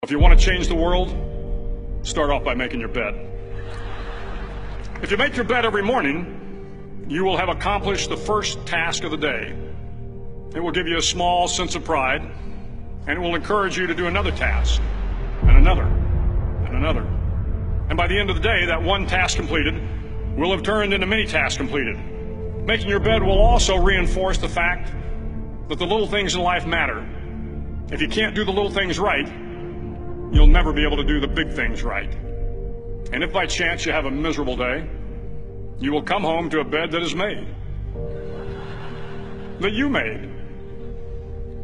If you want to change the world, start off by making your bed. If you make your bed every morning, you will have accomplished the first task of the day. It will give you a small sense of pride, and it will encourage you to do another task, and another, and another. And by the end of the day, that one task completed will have turned into many tasks completed. Making your bed will also reinforce the fact that the little things in life matter. If you can't do the little things right, you'll never be able to do the big things right. And if by chance you have a miserable day, you will come home to a bed that is made. That you made.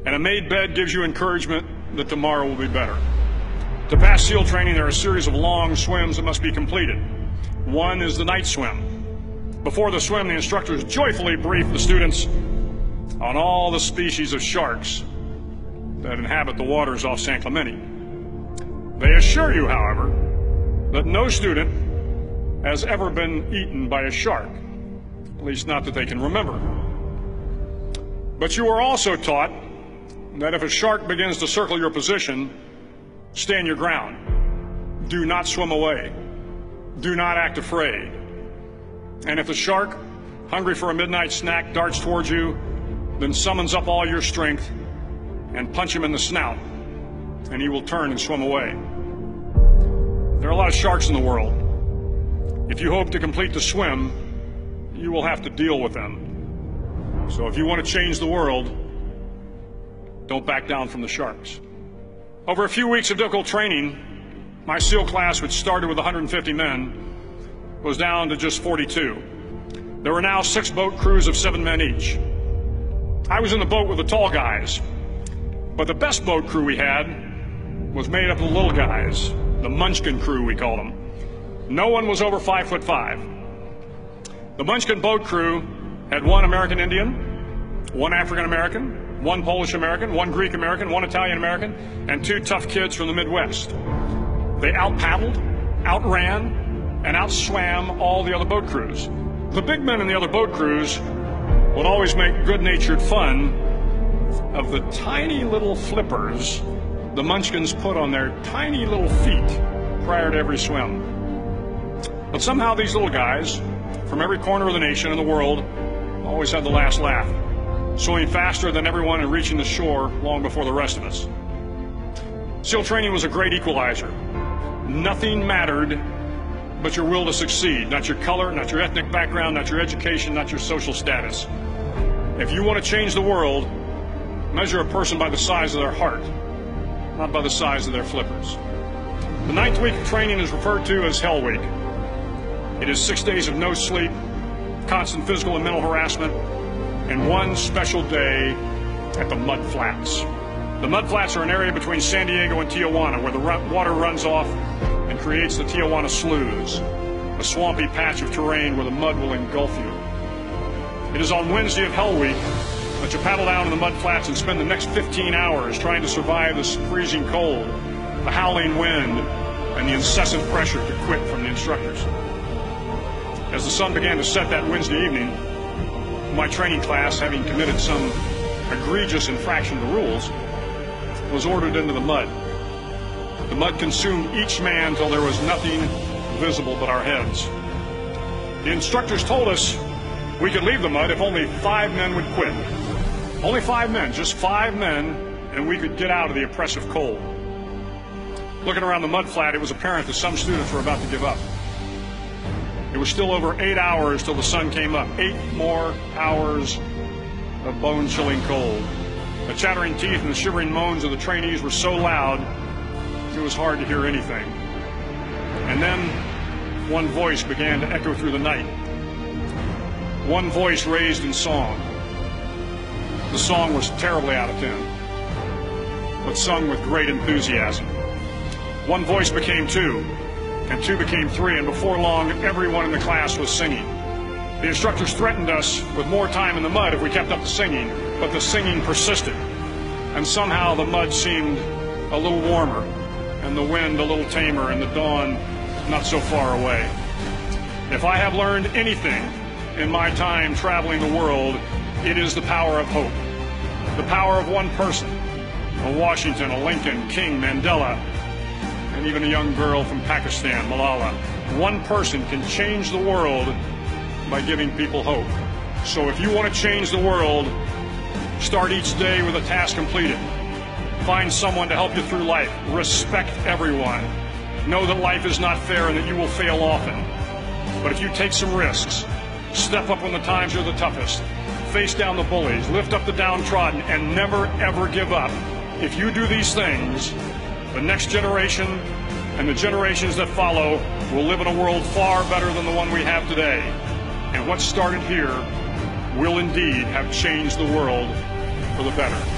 And a made bed gives you encouragement that tomorrow will be better. To pass SEAL training, there are a series of long swims that must be completed. One is the night swim. Before the swim, the instructors joyfully brief the students on all the species of sharks that inhabit the waters off San Clemente. They assure you, however, that no student has ever been eaten by a shark, at least not that they can remember. But you are also taught that if a shark begins to circle your position, stand your ground. Do not swim away. Do not act afraid. And if the shark, hungry for a midnight snack, darts towards you, then summons up all your strength and punch him in the snout, and he will turn and swim away. There are a lot of sharks in the world. If you hope to complete the swim, you will have to deal with them. So if you want to change the world, don't back down from the sharks. Over a few weeks of difficult training, my SEAL class, which started with 150 men, was down to just 42. There were now 6 boat crews of 7 men each. I was in the boat with the tall guys, but the best boat crew we had was made up of the little guys, the Munchkin crew, we called them. No one was over 5'5". The Munchkin boat crew had 1 American Indian, 1 African American, 1 Polish American, 1 Greek American, 1 Italian American, and 2 tough kids from the Midwest. They out-paddled, outran, and outswam all the other boat crews. The big men in the other boat crews would always make good-natured fun of the tiny little flippers the Munchkins put on their tiny little feet prior to every swim. But somehow these little guys from every corner of the nation and the world always had the last laugh, swimming faster than everyone and reaching the shore long before the rest of us. SEAL training was a great equalizer. Nothing mattered but your will to succeed, not your color, not your ethnic background, not your education, not your social status. If you want to change the world, measure a person by the size of their heart, not by the size of their flippers. The 9th week of training is referred to as Hell Week. It is 6 days of no sleep, constant physical and mental harassment, and 1 special day at the Mud Flats. The Mud Flats are an area between San Diego and Tijuana where the water runs off and creates the Tijuana Sloughs, a swampy patch of terrain where the mud will engulf you. It is on Wednesday of Hell Week that you paddle down in the mud flats and spend the next 15 hours trying to survive the freezing cold, the howling wind, and the incessant pressure to quit from the instructors. As the sun began to set that Wednesday evening, my training class, having committed some egregious infraction to rules, was ordered into the mud. The mud consumed each man till there was nothing visible but our heads. The instructors told us we could leave the mud if only 5 men would quit. Only 5 men, just 5 men, and we could get out of the oppressive cold. Looking around the mud flat, it was apparent that some students were about to give up. It was still over 8 hours till the sun came up. 8 more hours of bone-chilling cold. The chattering teeth and the shivering moans of the trainees were so loud, it was hard to hear anything. And then one voice began to echo through the night. One voice raised in song. The song was terribly out of tune, but sung with great enthusiasm. One voice became 2, and 2 became 3, and before long, everyone in the class was singing. The instructors threatened us with more time in the mud if we kept up the singing, but the singing persisted, and somehow the mud seemed a little warmer, and the wind a little tamer, and the dawn not so far away. If I have learned anything in my time traveling the world, it is the power of hope. The power of one person, a Washington, a Lincoln, King, Mandela, and even a young girl from Pakistan, Malala. One person can change the world by giving people hope. So if you want to change the world, start each day with a task completed. Find someone to help you through life. Respect everyone. Know that life is not fair and that you will fail often. But if you take some risks, step up when the times are the toughest, face down the bullies, lift up the downtrodden, and never, ever give up. If you do these things, the next generation and the generations that follow will live in a world far better than the one we have today. And what started here will indeed have changed the world for the better.